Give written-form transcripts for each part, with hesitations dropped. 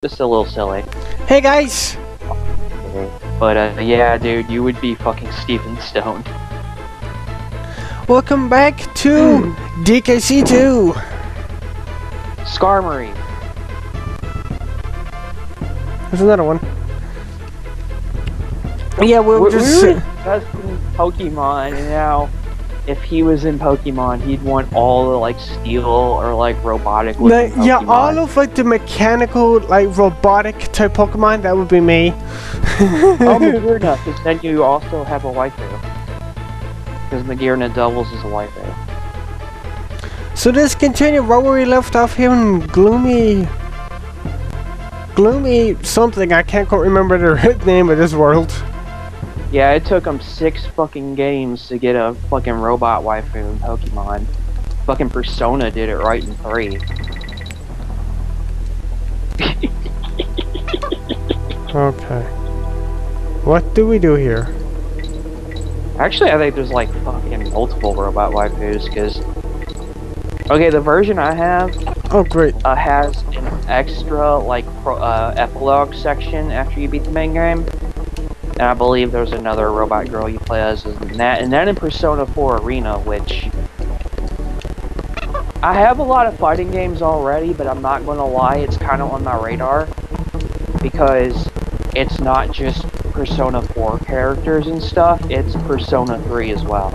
Just a little silly. Hey guys! But yeah, dude, you would be fucking Steven Stone. Welcome back to DKC2! Skarmory. There's another one. Yeah, we were discussing Pokemon, and now if he was in Pokemon, he'd want all the like steel or like robotic looking Pokemon. Yeah, all of like the mechanical, like robotic type Pokemon, that would be me. Oh, Magearna, because then you also have a waifu. Because Magearna doubles as a waifu. So let's continue right where we left off here in Gloomy something. I can't quite remember the name of this world. Yeah, it took them 6 fucking games to get a fucking robot waifu in Pokemon. Fucking Persona did it right in 3. Okay. What do we do here? Actually, I think there's like fucking multiple robot waifus, because... Okay, the version I have... Oh, great. Has an extra, like, epilogue section after you beat the main game. And I believe there's another robot girl you play as in that. And then in Persona 4 Arena, which... I have a lot of fighting games already, but I'm not gonna lie, it's kind of on my radar. Because it's not just Persona 4 characters and stuff, it's Persona 3 as well.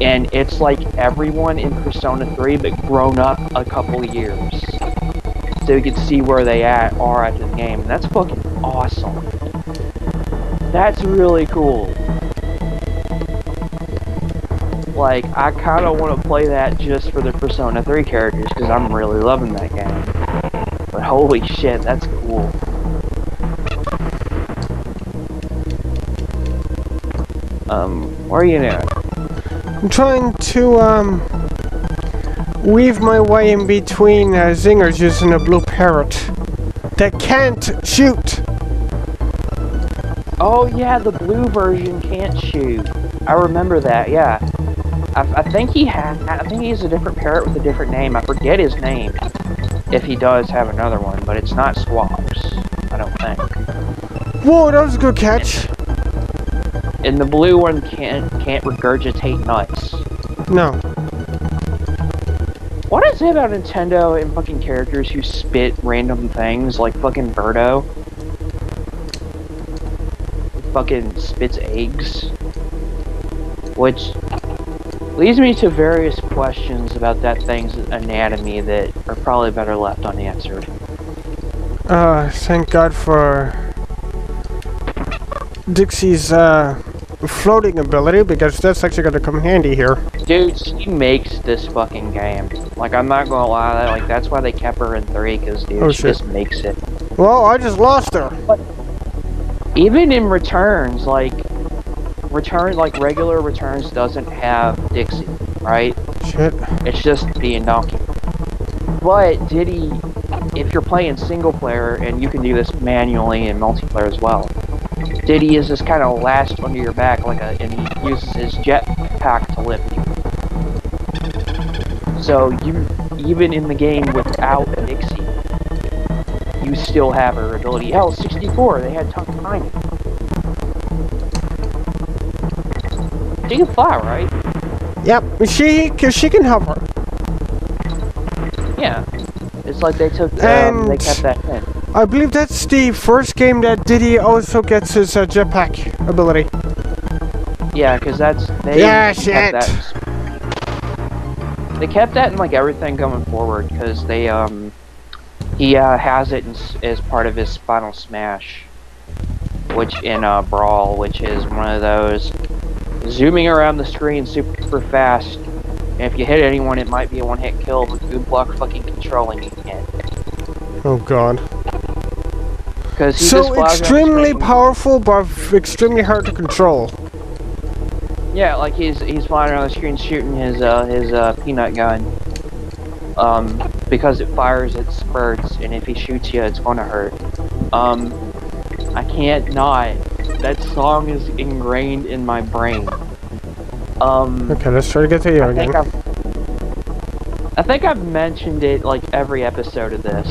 And it's like everyone in Persona 3, but grown up a couple years. So you can see where they are at the game. And that's fucking awesome. That's really cool. Like, I kind of want to play that just for the Persona 3 characters, because I'm really loving that game. But holy shit, that's cool. Where are you now? I'm trying to, weave my way in between zingers using a blue parrot that can't shoot. Oh yeah, the blue version can't shoot. I remember that. Yeah, I think he has a different parrot with a different name. I forget his name. If he does have another one, but it's not Squawks. I don't think. Whoa, that was a good catch. And the blue one can't regurgitate nuts. No. What is it about Nintendo and fucking characters who spit random things like fucking Birdo? Fucking spits eggs. Which leads me to various questions about that thing's anatomy that are probably better left unanswered. Thank God for Dixie's floating ability, because that's actually going to come handy here. Dude, she makes this fucking game. Like, I'm not gonna lie, like, that's why they kept her in 3, because, dude, she just makes it. Well, I just lost her. But even in Returns, like, regular Returns doesn't have Dixie, right? Shit. It's just being Donkey. But Diddy, if you're playing single player, and you can do this manually in multiplayer as well, Diddy is just kind of lashed under your back and he uses his jetpack to lift you. So you, even in the game without Dixie, you still have her ability. Hell, 64, they had Tiny. She can fly, right? Yep, she can help her. Yeah. It's like they took, they kept that in. I believe that's the first game that Diddy also gets his jetpack ability. Yeah, because that's... They kept that in, like, everything going forward, because they, he, has it as part of his Final Smash. Which, in, Brawl, which is one of those zooming around the screen super fast, and if you hit anyone, it might be a one-hit kill, but good luck fucking controlling it. Oh god. So extremely powerful, but extremely hard to control. Yeah, like he's flying around the screen shooting his peanut gun. Because it fires its spurts, and if he shoots you, it's gonna hurt. I can't not. That song is ingrained in my brain. Okay, let's try to get to you again. I think I've mentioned it like every episode of this.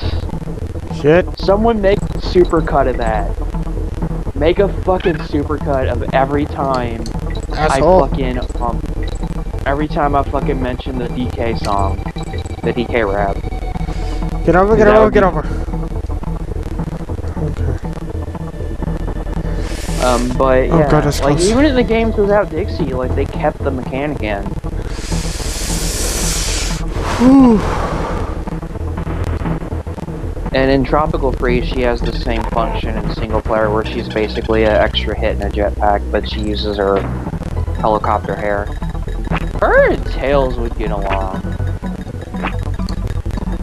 Shit. Someone make a supercut of that. Make a fucking supercut of every time Asshole. every time I fucking mention the DK song. The DK rap. Get over, get over, get over. Okay. But yeah, Oh God, that's like close. even in the games without Dixie, like they kept the mechanic in. Whew. And in Tropical Freeze, she has the same function in single player where she's basically an extra hit in a jetpack, but she uses her helicopter hair. Her and Tails would get along.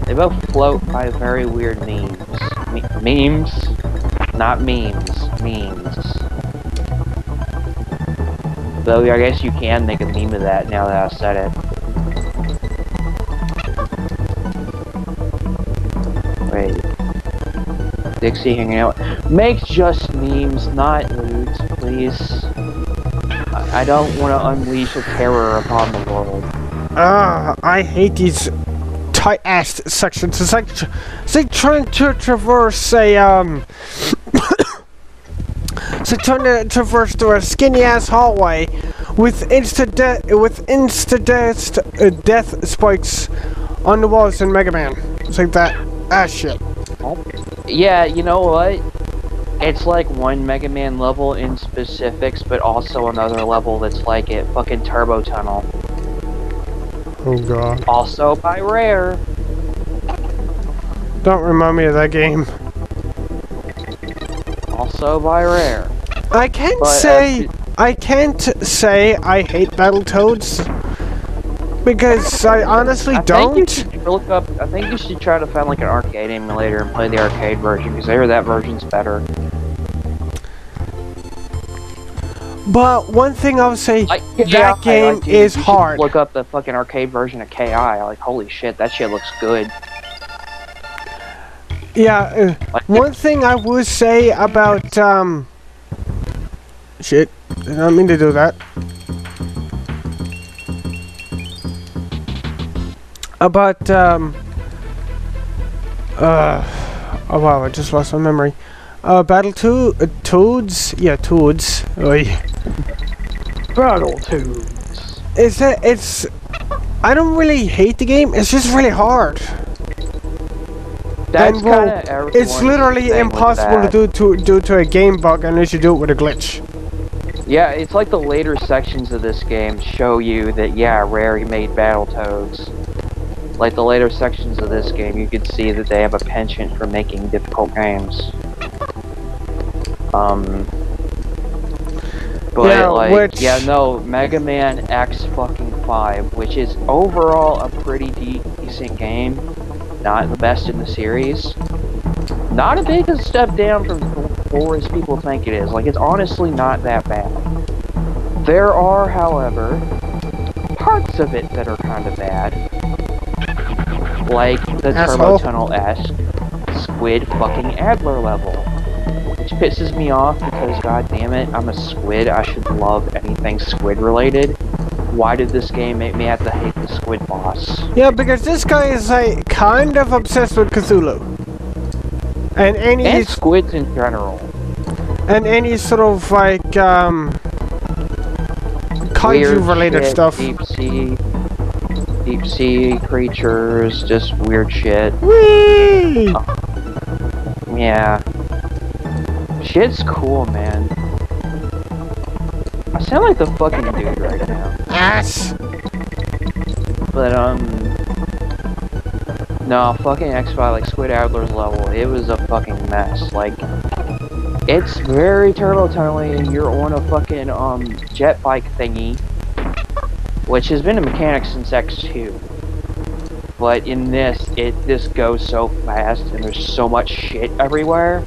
They both float by very weird memes. Memes? Not memes. Memes. Though I guess you can make a meme of that now that I said it. Wait. Dixie hanging out. Make just memes, not nudes, please. I don't want to unleash a terror upon the world. I hate these tight-ass sections. It's like trying to traverse a it's like trying to traverse through a skinny-ass hallway with death spikes on the walls in Mega Man. It's like that. Ah, shit. Yeah, you know what? It's like one Mega Man level in specifics, but also another level that's like it fucking Turbo Tunnel. Oh God. Also by Rare. Don't remind me of that game. Also by Rare. I can't say I hate Battletoads because I honestly don't. I think you should try to find like an arcade emulator and play the arcade version because I hear that version's better. But one thing I would say, that game is hard. Look up the fucking arcade version of KI. Like, holy shit, that shit looks good. Yeah, one thing I would say about, shit, did not mean to do that. About, oh wow, I just lost my memory. Toads? Yeah, Toads. Oy. Battletoads. I don't really hate the game, it's just really hard. That's kinda it's literally impossible to do due to a game bug unless you do it with a glitch. Yeah, it's like the later sections of this game show you that, yeah, Rare made Battletoads. Like the later sections of this game, you can see that they have a penchant for making difficult games. But yeah, no, Mega Man X fucking 5, which is overall a pretty decent game. Not the best in the series. Not a big step down from 4 as people think it is. Like, it's honestly not that bad. There are, however, parts of it that are kind of bad. Like the Turbo Tunnel-esque Squid fucking Adler level. Which pisses me off because, god damn it, I'm a squid. I should love anything squid related. Why did this game make me have to hate the squid boss? Yeah, because this guy is like kind of obsessed with Cthulhu. And squids in general. And any sort of like kaiju related stuff. Deep sea creatures, just weird shit. Whee! Yeah. Shit's cool, man. I sound like the fucking dude right now. Ass! But, no, fucking X5, like Squid Adler's level, it was a fucking mess. Like, it's very turbo tunneling and you're on a fucking, jet bike thingy. Which has been a mechanic since X2. But in this goes so fast and there's so much shit everywhere.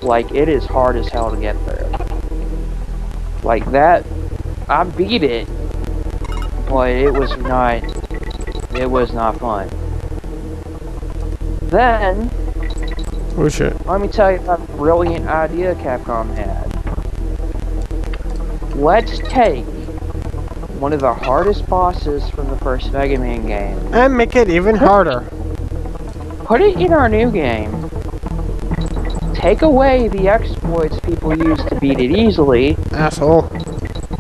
Like, it is hard as hell to get there. Like that, I beat it, but it was not fun. Then, oh shit. let me tell you about a brilliant idea Capcom had. Let's take one of the hardest bosses from the first Mega Man game And make it even harder. put it in our new game, take away the exploits people use to beat it easily. Asshole.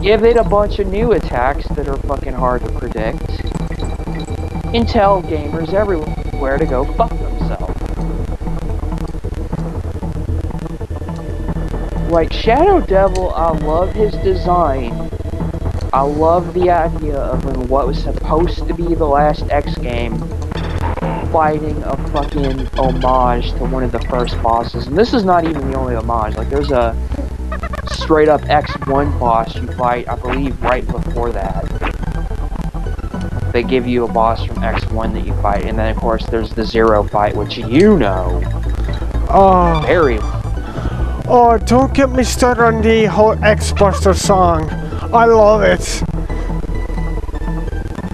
Give it a bunch of new attacks that are fucking hard to predict. And tell gamers everywhere to go fuck themselves. Like, Shadow Devil, I love his design. I love the idea of in what was supposed to be the last X game, fighting a fucking homage to one of the first bosses. And this is not even the only homage. Like, there's a straight up X1 boss you fight, I believe, right before that. They give you a boss from X1 that you fight, and then of course there's the Zero fight, which you know. Oh. Very. Oh, don't get me started on the whole X-Buster song. I love it.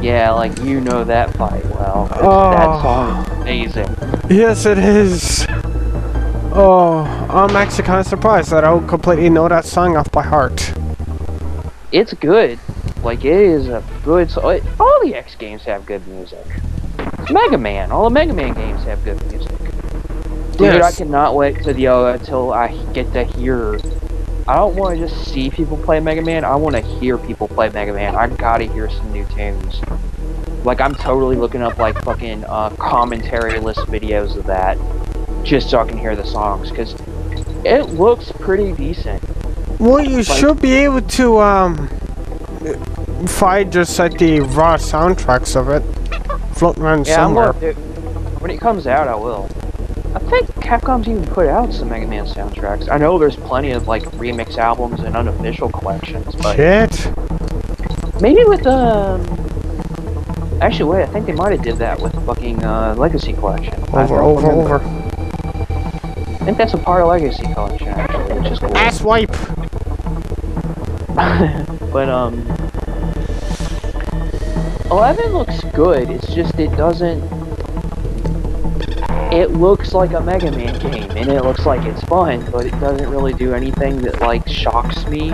Yeah, like, you know that fight well. Oh. That song is amazing. Yes, it is. Oh, I'm actually kind of surprised that I don't completely know that song off by heart. It's good. Like, it is a good song. All the X games have good music. It's Mega Man. All the Mega Man games have good music. Dude, Yes. I cannot wait until I get to hear. I don't want to just see people play Mega Man. I want to hear people play Mega Man. I gotta hear some new tunes. Like, I'm totally looking up, like, fucking commentary list videos of that, just so I can hear the songs, because it looks pretty decent. Well, you should be able to, find just like the raw soundtracks of it floating around somewhere. When it comes out, I will. I think Capcom's even put out some Mega Man soundtracks. I know there's plenty of, like, remix albums and unofficial collections, but... Shit. Maybe with, Actually, wait, I think they might have did that with fucking, Legacy Collection. Over. I think that's a part of Legacy Collection, actually, which is cool. Ass wipe. But, 11 looks good, it's just it doesn't... It looks like a Mega Man game, and it looks like it's fun, but it doesn't really do anything that, like, shocks me.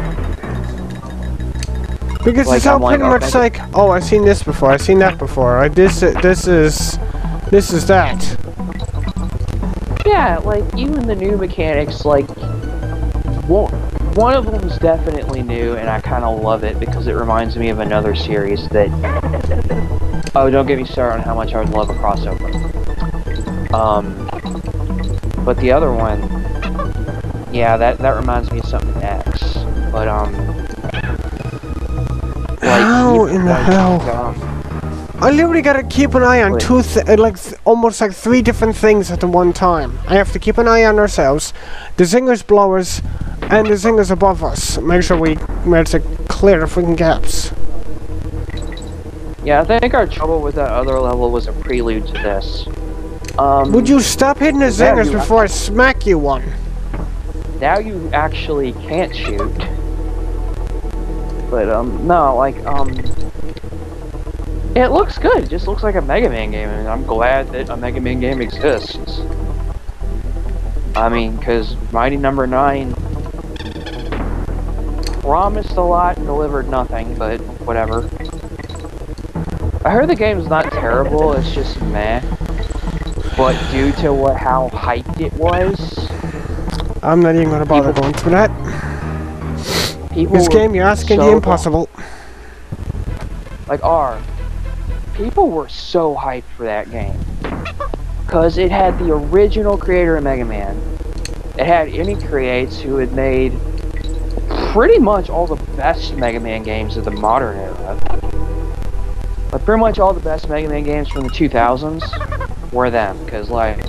Because Like, it's all I'm like, pretty much like, oh, I've seen this before, I've seen that before, this is that. Yeah, like, even the new mechanics, like, one of them's definitely new, and I kind of love it because it reminds me of another series that... Oh, don't get me started on how much I would love a crossover. But the other one, yeah, that reminds me of something X. But, like, How in the hell? I literally gotta keep an eye on almost like 3 different things at the one time. I have to keep an eye on ourselves, the zingers, blowers, and the zingers above us. Make sure we manage to clear the freaking gaps. Yeah, I think our trouble with that other level was a prelude to this. Would you stop hitting the zingers before I smack you one? Now you actually can't shoot. But, no, like, it looks good. It just looks like a Mega Man game, and I'm glad that a Mega Man game exists. I mean, because Mighty Number 9 promised a lot and delivered nothing, but whatever. I heard the game's not terrible, it's just meh. But due to how hyped it was... I'm not even gonna bother going through that. This game, you're asking the impossible. Like, people were so hyped for that game. Because it had the original creator of Mega Man. It had Any Creates, who had made pretty much all the best Mega Man games of the modern era. Like, pretty much all the best Mega Man games from the 2000s were them. Because, like,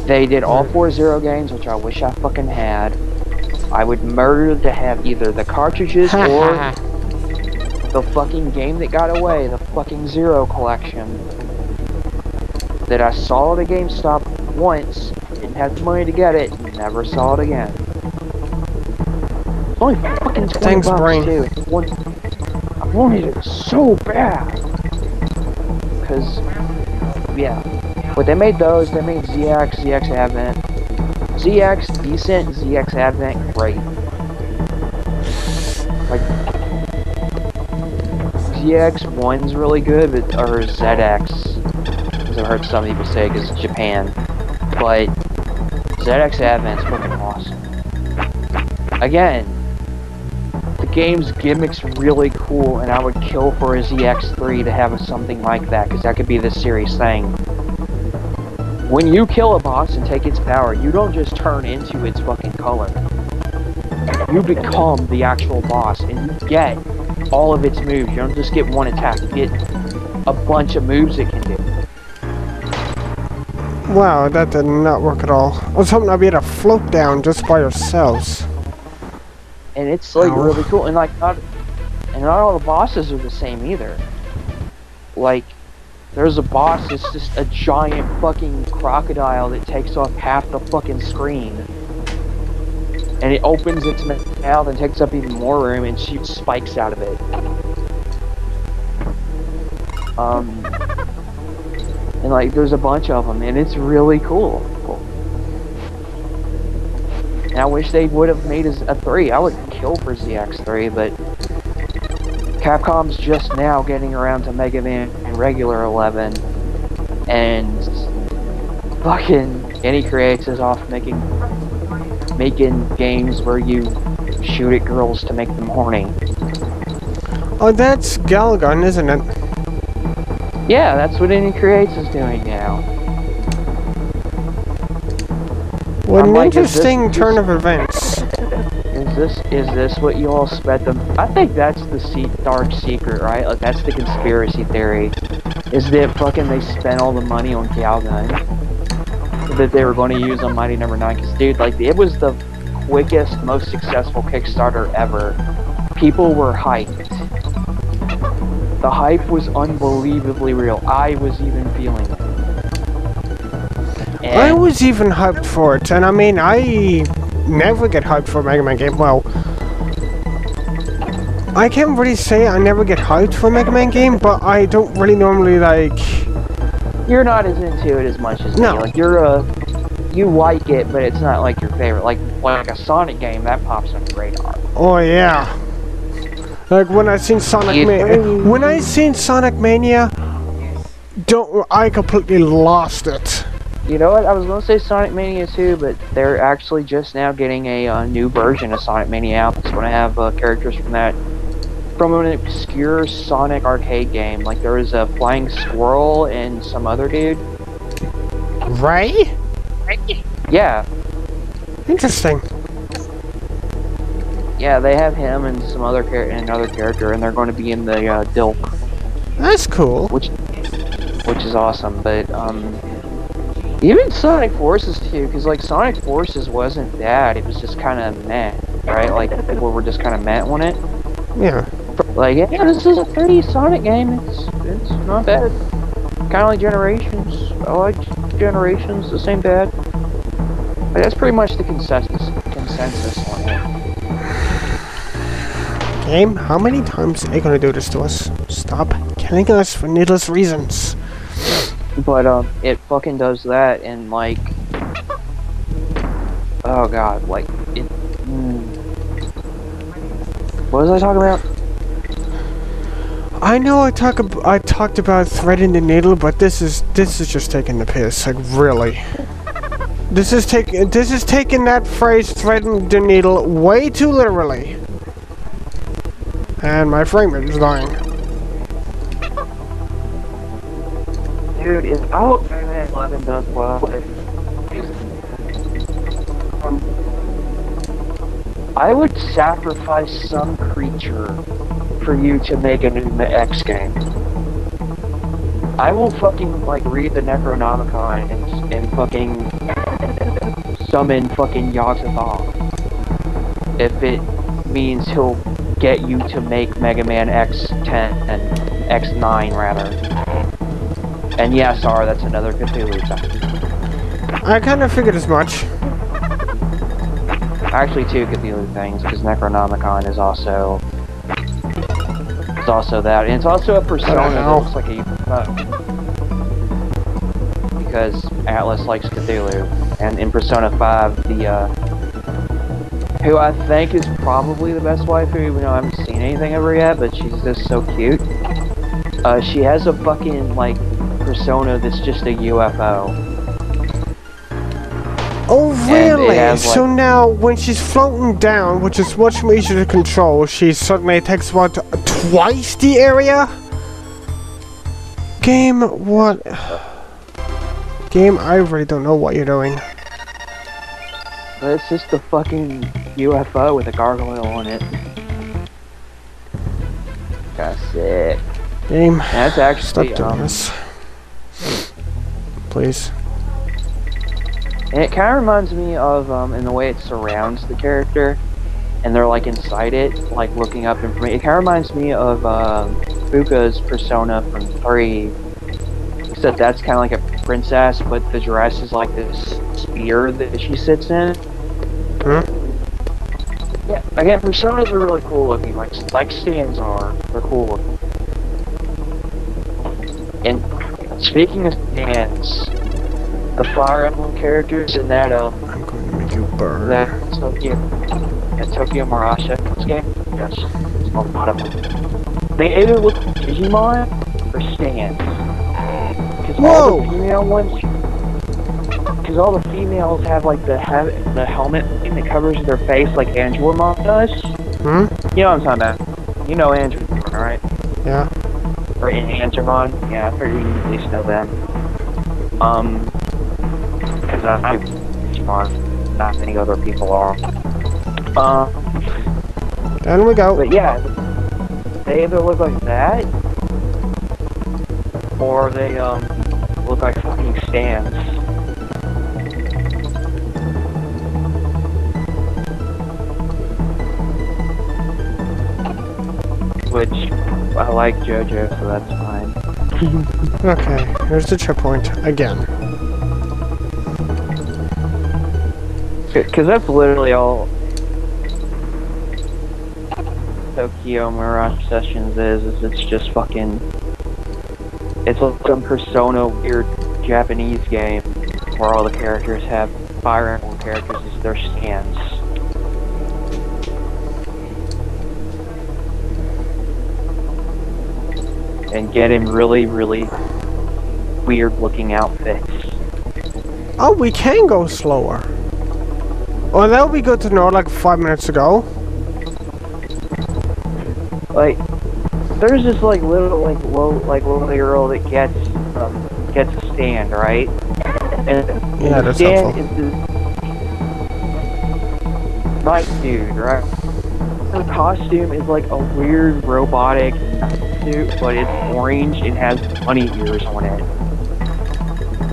they did all 4 Zero games, which I wish I fucking had. I would murder to have either the cartridges or the fucking game that got away, the fucking Zero collection. That I saw at a GameStop once, didn't have the money to get it, and never saw it again. It's only fucking 20 bucks, Brain. too. I wanted it so bad. Because, yeah. But they made those, they made ZX, ZX Advent. ZX, decent, ZX Advent, great. Like, ZX1's really good, but, or ZX, as I've heard some people say, because Japan. But ZX Advent's fucking awesome. Again, the game's gimmick's really cool, and I would kill for a ZX3 to have something like that, because that could be the serious thing. When you kill a boss and take its power, you don't just turn into its fucking color. You become the actual boss, and you get all of its moves. You don't just get one attack, you get a bunch of moves it can do. Wow, that did not work at all. I was hoping I'd be able to float down just by yourselves. And it's like really cool, and like not all the bosses are the same either. Like, there's a boss that's just a giant fucking crocodile that takes off half the fucking screen. And it opens its mouth and takes up even more room and shoots spikes out of it. And like, there's a bunch of them, and it's really cool. And I wish they would have made a 3. I would kill for ZX3, but Capcom's just now getting around to Mega Man and regular 11, and fucking Any Creates is off making games where you shoot at girls to make them horny. Oh, that's Galgun, isn't it? Yeah, that's what Any Creates is doing now. What an interesting turn of events. Is this what you all spent them? I think that's the dark secret, right? Like, that's the conspiracy theory. Is that fucking they spent all the money on Galgun that they were going to use on Mighty Number 9? Because, dude, like, it was the quickest, most successful Kickstarter ever. People were hyped. The hype was unbelievably real. I was even feeling it. And I was even hyped for it, and I mean, I never get hyped for a Mega Man game. Well, I can't really say I never get hyped for a Mega Man game, but I don't really normally, like... You're not as into it as much as me. Like, you like it, but it's not like your favorite. Like a Sonic game, that pops on your radar. Oh, yeah. Like, when I seen Sonic Mania, I completely lost it. You know what? I was going to say Sonic Mania 2, but they're actually just now getting a new version of Sonic Mania out that's going to have characters from an obscure Sonic arcade game. Like, there was a flying squirrel and some other dude. Ray? Yeah. Interesting. Yeah, they have him and some other another character, and they're going to be in the Dilk. That's cool. Which is awesome, but even Sonic Forces too, because like Sonic Forces wasn't bad. It was just kind of meh, right? Like people were just kind of meh on it. Yeah. Like, yeah, this is a 3D Sonic game. It's not bad. Kind of like Generations. I like Generations. This ain't bad. Like, that's pretty much the consensus on it. Game, how many times are you gonna do this to us? Stop killing us for needless reasons. But it fucking does that, and like, oh god, like it. What was I talking about? I know I talked about threading the needle, but this is just taking the piss. Like, really. This is taking that phrase "threading the needle" way too literally. And my frame rate is dying. Dude, if Mega Man 11 does well, I would sacrifice some creature for you to make a new X game. I will fucking like read the Necronomicon and fucking summon fucking Yogg-Sothoth if it means he'll get you to make Mega Man X10 and X9 rather. And yes, that's another Cthulhu thing. I kind of figured as much. Actually, 2 Cthulhu things, because Necronomicon is also that, and it's also a persona that looks like a UFO. Because Atlas likes Cthulhu, and in Persona 5, who I think is probably the best waifu, even though I haven't seen anything of her yet, but she's just so cute. She has a fucking, like, persona that's just a UFO. Oh, really? has, like, So now, when she's floating down, which is much more easier to control, she suddenly takes about twice the area? Game, what? Game, I really don't know what you're doing. but it's just a fucking UFO with a gargoyle on it. That's sick. Game, That's actually, stop doing this. Please. And it kind of reminds me of, in the way it surrounds the character, and they're like inside it, like looking up information. It kind of reminds me of Fuka's persona from 3, except that's kind of like a princess, but the dress is like this spear that she sits in. Hmm? Yeah, again, personas are really cool looking, like stands are. They're cool looking. And speaking of stands, the Fire Emblem characters in that I'm going to make you burn. that Tokyo Mirage game, yes, there's a lot of them. They either look like Digimon or stands. Because all the female ones, because all the females have like the helmet thing that covers their face like Angelomon does. Hmm? You know what I'm talking about. You know Angelomon, right? Yeah. Or Angelomon? Yeah, I figured you at least know them. Because I'm Digimon, not many other people are. Down we go. But yeah, they either look like that, or they look like fucking stands. Which, I like JoJo, so that's fine. Okay, here's the checkpoint again. Because that's literally all Tokyo Mirage Sessions is it's just fucking... It's like some Persona weird Japanese game where all the characters have Fire Emblem characters as their stands. And get in really, really weird looking outfits. Oh, we can go slower. Well, that would be good to know, like 5 minutes ago. Like, there's this like little little girl that gets a stand, right? And Yeah, the that's stand helpful. is this nice dude, right? The costume is like a weird robotic suit, but it's orange and has bunny ears on it.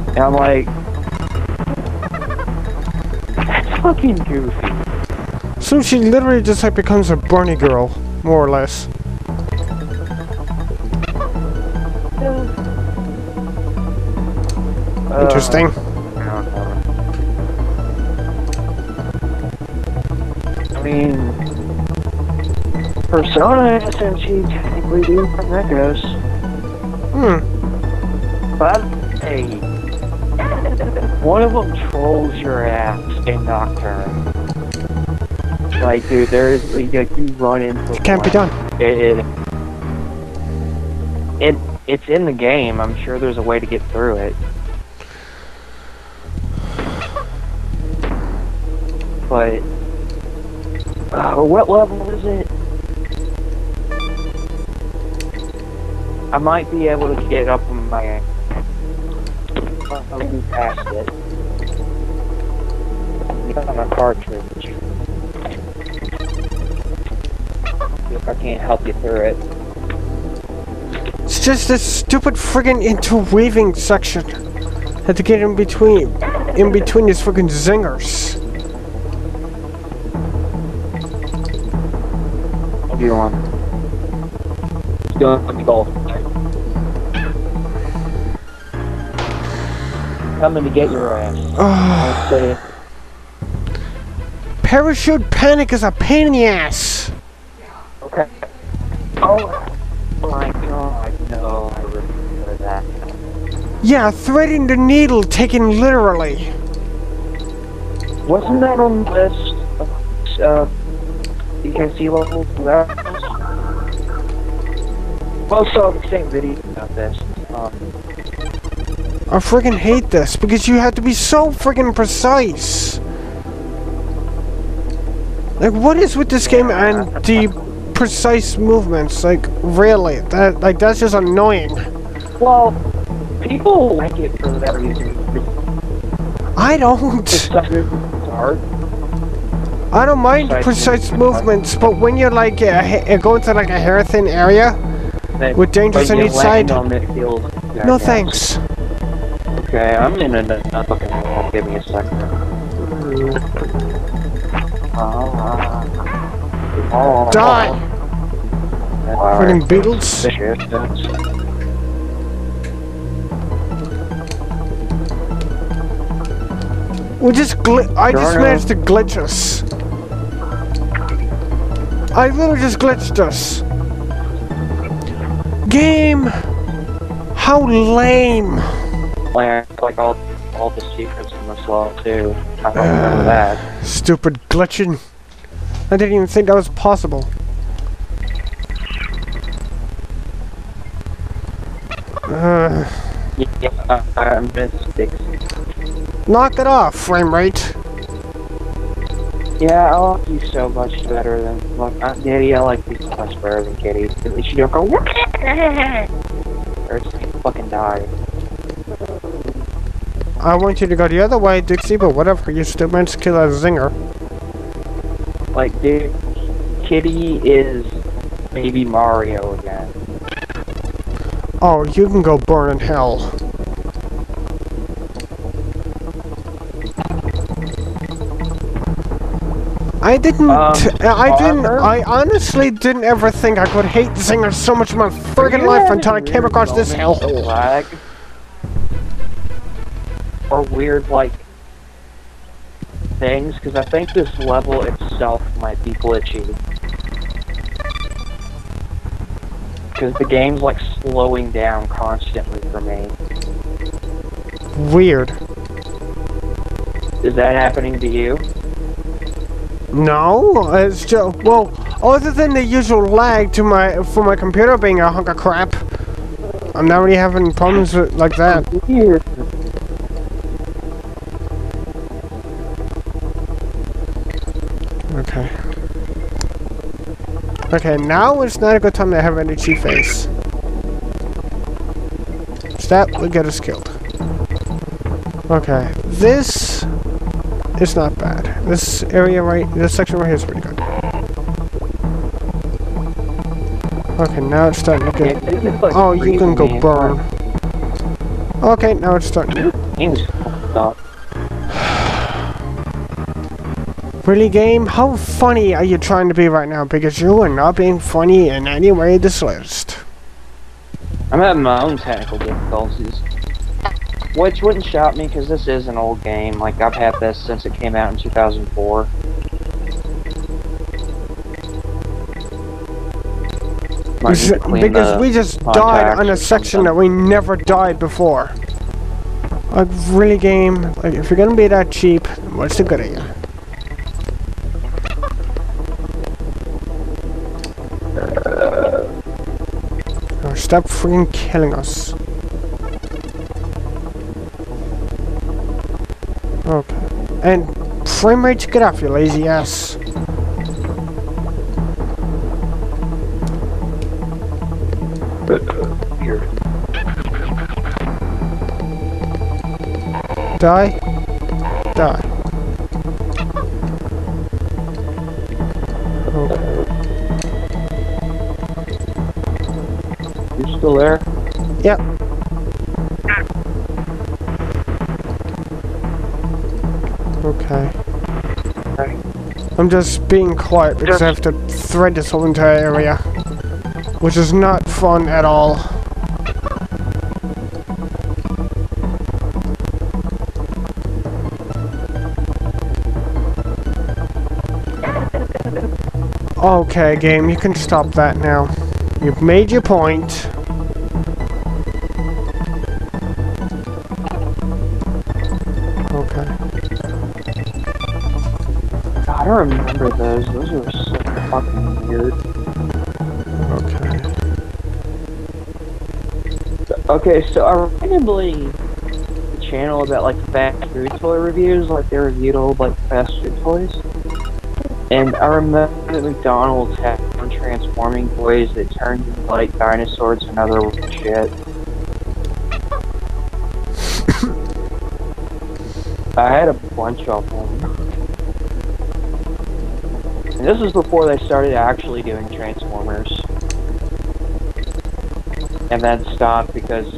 And I'm like, that's fucking goofy. So she literally just like becomes a bunny girl, more or less. Interesting. I don't know. I mean, Persona and SMT technically do from that goes. Hmm. But hey, one of them trolls your ass in Nocturne. Like, dude, there's like you run into. It can't be done. It's in the game. I'm sure there's a way to get through it. But what level is it? I might be able to get up on my. I'll be past it. On a cartridge. If I can't help you through it. It's just this stupid friggin' interweaving section. Had to get in between these friggin' zingers. What do you want? Let me go. Coming to get your ass. Let's say. Parachute panic is a pain in the ass. Okay. Oh my god, no, I remember that. Yeah, threading the needle taken literally. Wasn't that on the list of DKC levels? We both saw the same video about this. I friggin' hate this because you have to be so friggin' precise. Like, what is with this game and the precise movements? Like, really? That's just annoying. Well, people like it for that reason. I don't. I don't mind precise movements, but when you're like going to like a hair thin area with dangers on each side, no thanks. Okay, I'm in a fucking wall. Give me a second. Die! Friggin' beetles. I just managed to glitch us. I literally just glitched us. Game! How lame! Like all the secrets in this level too. I don't remember that. Stupid glitching. I didn't even think that was possible. Yeah, I missed it. Knock it off, frame rate. Yeah, I like you so much better than Kitty. I like you so much better than Kitty. At least you don't go or it's like fucking die. I want you to go the other way, Dixie, but whatever. You still managed to kill that zinger. Like, dude, Kitty is maybe Mario again. Oh, you can go burn in hell. I honestly didn't ever think I could hate zingers so much in my friggin' life until I came across this hellhole. Lag? Or weird, like, things, because I think this level itself might be glitchy. Because the game's, like, slowing down constantly for me. Weird. Is that happening to you? No, it's just, well, other than the usual lag for my computer being a hunk of crap, I'm not really having problems with, like that. Weird. Okay. Okay, now it's not a good time to have an itchy face. That will get us killed. Okay, this is not bad. This area this section right here is pretty good. Okay, now it's starting to get... Oh, you can go burn. Okay, now it's starting to... Really, game? How funny are you trying to be right now? Because you are not being funny in any way this list. I'm having my own technical difficulties. Which wouldn't shock me, because this is an old game. Like, I've had this since it came out in 2004. Because we just died on a section that we never died before. Like, really, game? Like, if you're gonna be that cheap, what's the good of you? Oh, stop freaking killing us. Okay. And frame rate, get off, you lazy ass. Die. Die. Okay. You're still there? Yep. Okay. I'm just being quiet because I have to thread this whole entire area, which is not fun at all. Okay, game, you can stop that now. You've made your point. Okay. God, I remember those. Those were so fucking weird. Okay. Okay, so I randomly channel about like fast food toy reviews, like they reviewed old like fast food toys. And I remember that McDonald's had one transforming toys that turned into like dinosaurs and other shit. I had a bunch of them. And this was before they started actually doing Transformers. And then stopped because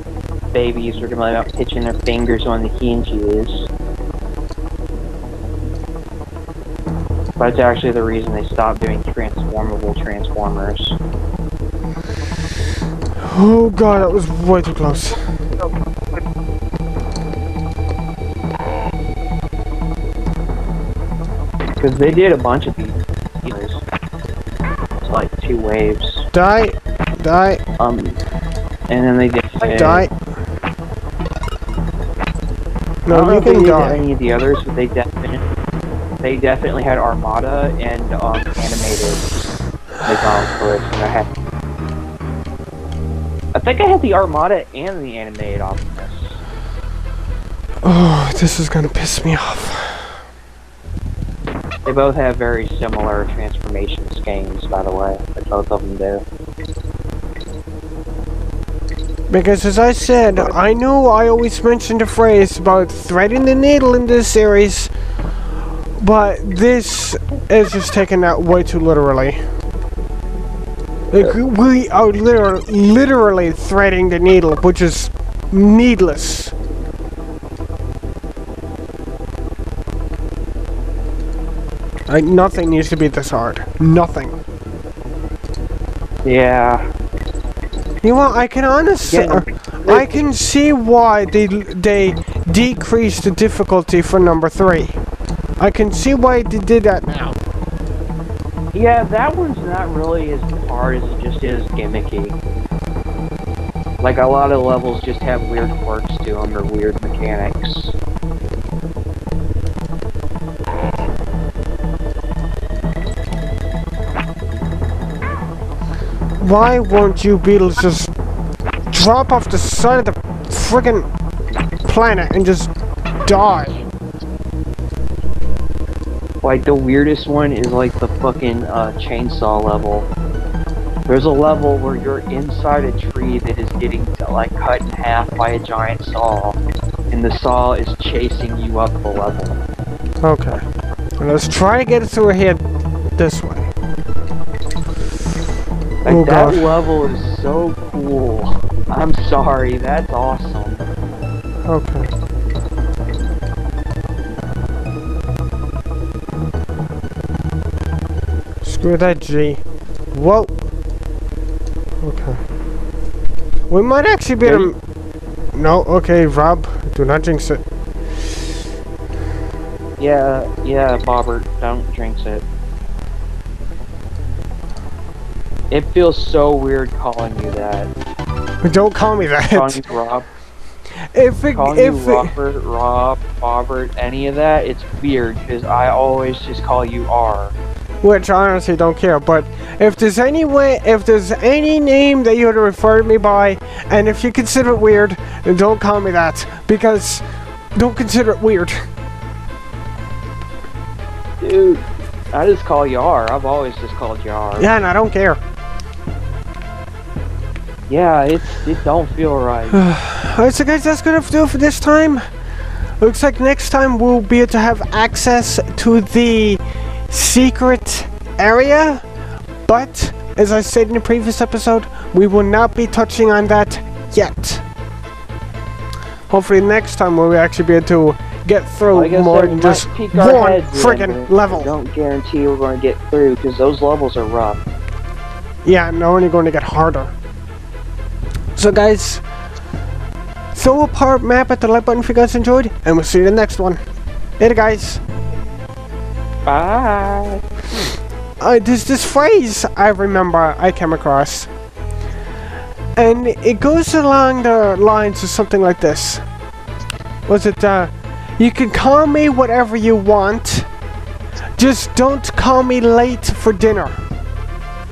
babies were going to be pitching their fingers on the hinges. That's actually the reason they stopped doing transformable Transformers. Oh god, that was way too close. Because they did a bunch of these. It's like 2 waves. Die. Die. And then they did... Die. No, I don't know you if they can did die. any of the others, but they definitely had Armada and animated McDonald's toys. And I think I had the Armada and the animated Optimus. Oh, this is gonna piss me off. They both have very similar transformation schemes, by the way. Like both of them do. Because as I said, I know I always mention the phrase about threading the needle in this series, but this is just taking that way too literally. Like, we are literally threading the needle, which is needless. Like, nothing needs to be this hard. Nothing. Yeah. You know what, I can honestly... I can see why they decreased the difficulty for number 3. I can see why they did that now. Yeah, that one's not really as hard as it just is gimmicky. Like, a lot of levels just have weird quirks to them or weird mechanics. Why won't you beetles just drop off the side of the friggin' planet and just die? Like, the weirdest one is like the fucking chainsaw level. There's a level where you're inside a tree that is getting like cut in half by a giant saw, and the saw is chasing you up the level. Okay. Well, let's try to get it through here this way. Like, oh, that God. level is so cool. I'm sorry, that's awesome. Okay. Screw that G. Whoa. Okay. We might actually be able to... No, okay, Rob. Do not jinx it. Yeah, Bobbert, don't jinx it. It feels so weird calling you that. Don't call me that. Calling you Rob. Calling you Robert, Rob, Bobbert, any of that, it's weird, because I always just call you R. Which I honestly don't care, but if there's any way, if there's any name that you would refer to me by, and if you consider it weird, then don't call me that, because don't consider it weird. Dude, I just call you R. I've always just called you R. Yeah, and I don't care. Yeah, it don't feel right. Alright, so guys, that's gonna do it for this time. Looks like next time we'll be able to have access to the secret area, but as I said in the previous episode, we will not be touching on that yet. Hopefully next time we'll actually be able to get through more than just one friggin' level. Don't guarantee we're going to get through, because those levels are rough. Yeah, and they're only going to get harder. So guys, throw a part map at the like button if you guys enjoyed, and we'll see you in the next one. Later guys. Bye. There's this phrase I remember I came across, and it goes along the lines of something like this. Was it, you can call me whatever you want, just don't call me late for dinner.